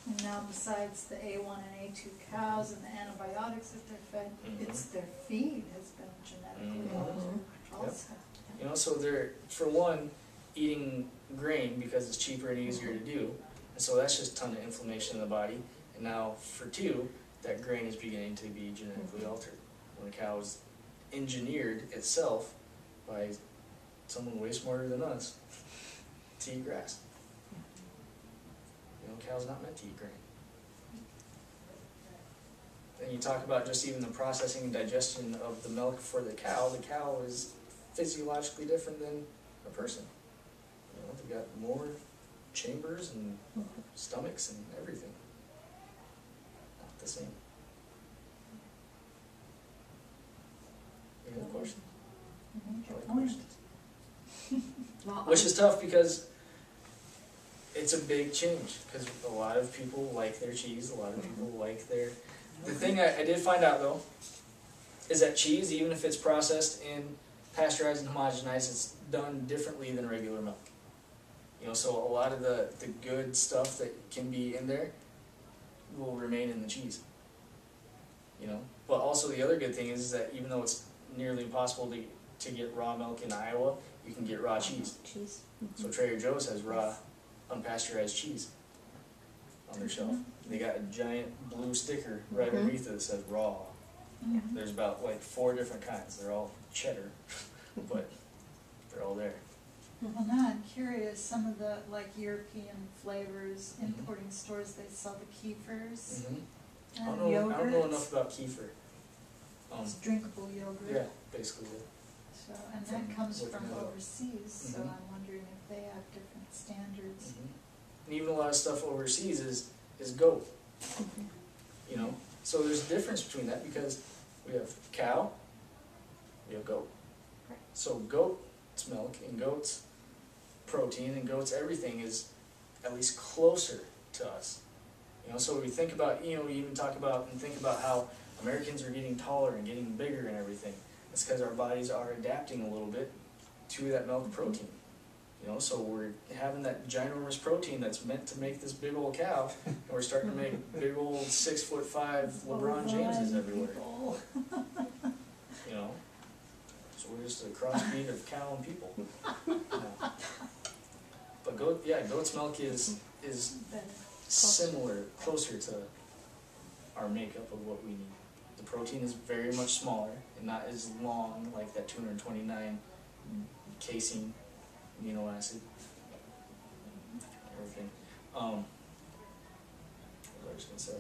Speaker 4: And now besides the A1 and A2 cows and the antibiotics that they're fed, it's their feed has been genetically altered also.
Speaker 1: You know, so they're, for one, eating grain because it's cheaper and easier to do, and so that's just a ton of inflammation in the body. And now, for two, that grain is beginning to be genetically altered. When a cow is engineered itself by someone way smarter than us to eat grass. You know, cow's not meant to eat grain. And you talk about just even the processing and digestion of the milk for the cow is physiologically different than a person. You know, they've got more chambers and stomachs and everything. Not the same. Any other questions? I like questions.
Speaker 3: Well,
Speaker 1: Which is tough because it's a big change, because a lot of people like their cheese, a lot of people like their... The thing I did find out though, is that cheese, even if it's processed and pasteurized and homogenized, it's done differently than regular milk. You know, so a lot of the good stuff that can be in there will remain in the cheese. You know, but also the other good thing is that even though it's nearly impossible to get raw milk in Iowa, you can get raw cheese. So Trader Joe's has raw, unpasteurized cheese on their shelf. They got a giant blue sticker right underneath it that says raw. There's about like 4 different kinds. They're all cheddar, but they're all there.
Speaker 4: Well, now I'm curious, some of the like European flavors, importing stores, they sell the kefirs
Speaker 1: I
Speaker 4: and
Speaker 1: don't know
Speaker 4: yogurts.
Speaker 1: enough about kefir.
Speaker 4: It's drinkable yogurt.
Speaker 1: Yeah, basically.
Speaker 4: So, and
Speaker 1: From
Speaker 4: that comes
Speaker 1: looking
Speaker 4: from
Speaker 1: it up.
Speaker 4: overseas, so
Speaker 1: Mhm.
Speaker 4: I'm wondering if they have different standards.
Speaker 1: And even a lot of stuff overseas is goat. You know, so there's a difference between that because we have cow, we have goat. So goat's milk and goat's protein and goat's everything is at least closer to us. You know, so we think about, you know, we even talk about and think about how Americans are getting taller and getting bigger and everything. It's because our bodies are adapting a little bit to that milk protein. You know, so we're having that ginormous protein that's meant to make this big old cow, and we're starting to make big old 6'5" LeBron Jameses everywhere.
Speaker 4: People.
Speaker 1: You know, so we're just a crossbreed of cow and people. Yeah. But goat's milk is similar, closer to our makeup of what we need. The protein is very much smaller and not as long like that 229 casein amino acid. Everything. What was I just gonna say?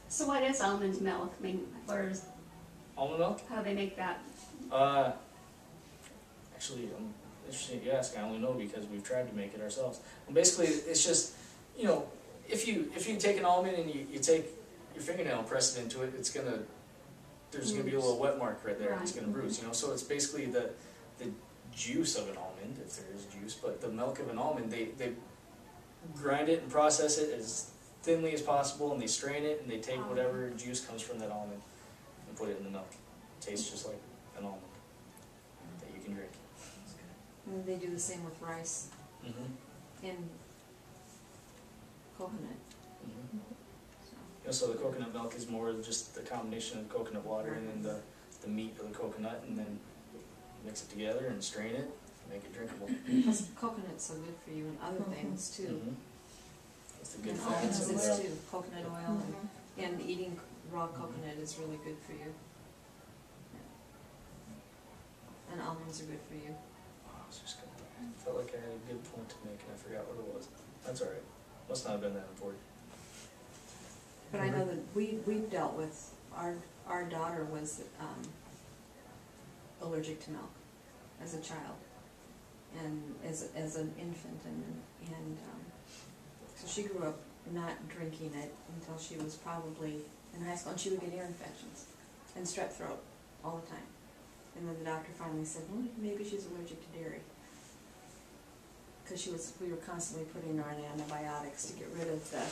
Speaker 7: So what is almond milk? I mean, where's,
Speaker 1: Almond milk?
Speaker 7: how do they make that?
Speaker 1: Actually, interesting you ask. I only know because we've tried to make it ourselves. And basically, it's just, you know, if you take an almond and you take your fingernail and press it into it, it's gonna, there's gonna be a little wet mark right there. And it's gonna bruise. You know, so it's basically the juice of an almond, if there is juice, but the milk of an almond, they grind it and process it as thinly as possible, and they strain it, and they take whatever juice comes from that almond and put it in the milk. It tastes just like an almond that you can drink.
Speaker 3: And they do the same with rice and coconut.
Speaker 1: You know, so the coconut milk is more just the combination of coconut water and then the meat of the coconut, and then mix it together and strain it, make it drinkable.
Speaker 3: Plus, coconut's so good for you and other things too.
Speaker 1: It's the good
Speaker 3: And
Speaker 1: fats.
Speaker 3: almonds
Speaker 1: in
Speaker 3: is
Speaker 1: there.
Speaker 3: too. Coconut oil and eating raw coconut is really good for you. And almonds are good for you.
Speaker 1: Oh, I was just gonna, I felt like I had a good point to make and I forgot what it was. That's alright. Must not have been that important.
Speaker 3: But I know that we've dealt with, our daughter was allergic to milk as a child and as an infant, and so she grew up not drinking it until she was probably in high school, and she would get ear infections and strep throat all the time. And then the doctor finally said, well, maybe she's allergic to dairy. Because we were constantly putting her on antibiotics to get rid of the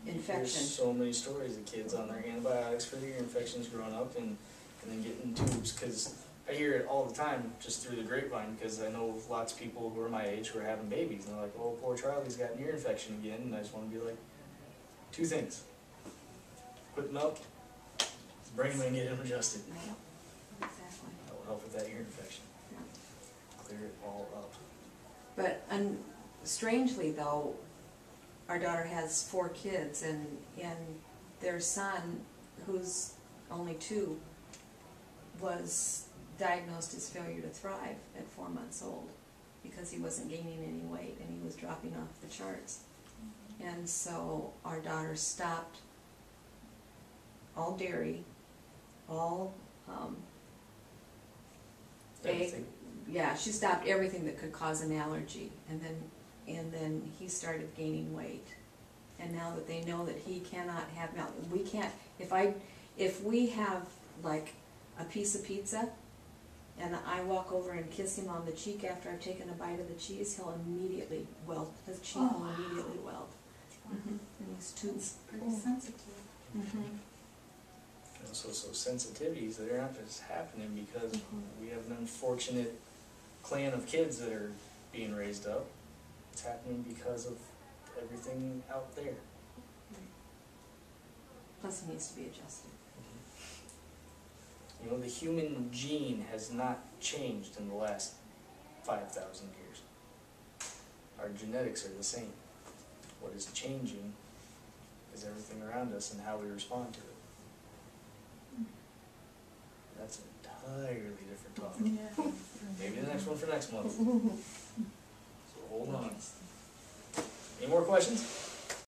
Speaker 3: infection.
Speaker 1: There's so many stories of kids on their antibiotics for their ear infections growing up and then getting tubes, because I hear it all the time just through the grapevine, because I know lots of people who are my age who are having babies, and they're like, oh, poor Charlie's got an ear infection again, and I just want to be like, two things. Quit milk, bring him and get him adjusted.
Speaker 3: Yeah, exactly.
Speaker 1: That will help with that ear infection.
Speaker 3: Yeah.
Speaker 1: Clear it all up.
Speaker 3: But strangely though, our daughter has 4 kids, and their son, who's only 2, was diagnosed as failure to thrive at 4 months old because he wasn't gaining any weight and he was dropping off the charts. And so our daughter stopped all dairy, all egg.
Speaker 1: Everything.
Speaker 3: Yeah, she stopped everything that could cause an allergy, and then he started gaining weight. And now that they know that he cannot have milk, we can't. If we have like a piece of pizza, and I walk over and kiss him on the cheek after I've taken a bite of the cheese, he'll immediately welt. His cheek will immediately welt. And he's 2.
Speaker 4: It's pretty sensitive.
Speaker 1: So sensitivities, they're not just happening because we have an unfortunate clan of kids that are being raised up. It's happening because of everything out there.
Speaker 3: Plus he needs to be adjusted.
Speaker 1: You know, the human gene has not changed in the last 5,000 years. Our genetics are the same. What is changing is everything around us and how we respond to it. That's an entirely different topic.
Speaker 4: Yeah.
Speaker 1: Maybe the next one for next month. So hold on. Any more questions?